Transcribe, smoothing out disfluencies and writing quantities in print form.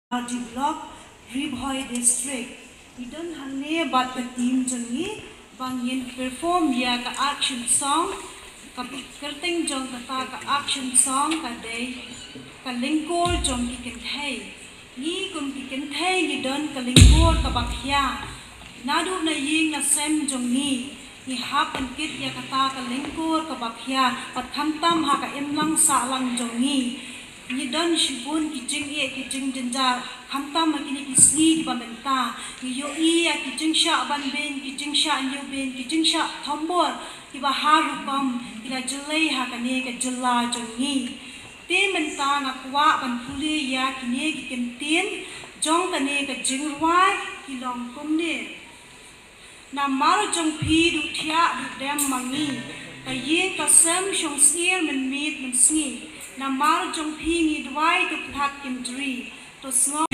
Di block Ribhoi district. Idon hangne bat ka team jongi bangin perform ya ka action song ka kerting jong ka action song ka day ka lyngkor jong ki khynthei. Ni kun ki khynthei ni don ka lyngkor ka khia. Nadu na ying na sem jong ni hap an kit ya ka lyngkor ka khia pat khamtam ha ka imlang sa lang jong ni don shibun ki jing jenja khamtam ma kini isni di bamenta ni yo ya ki jing sha ban ben ki jing sha nyu ben ki jing sha thombor ki ba haru pam ki la julai ha ka ne ka jula jongi te menta na kwa ban phuli ya ki ne ki kemtien jong ka ne ka jing rwai ki long kum ne na mar jong phi du thia du dem mangi ka yin ka sem shong sier men mit men sni na mar jong phi ni dwai tu phat kim tri to sngo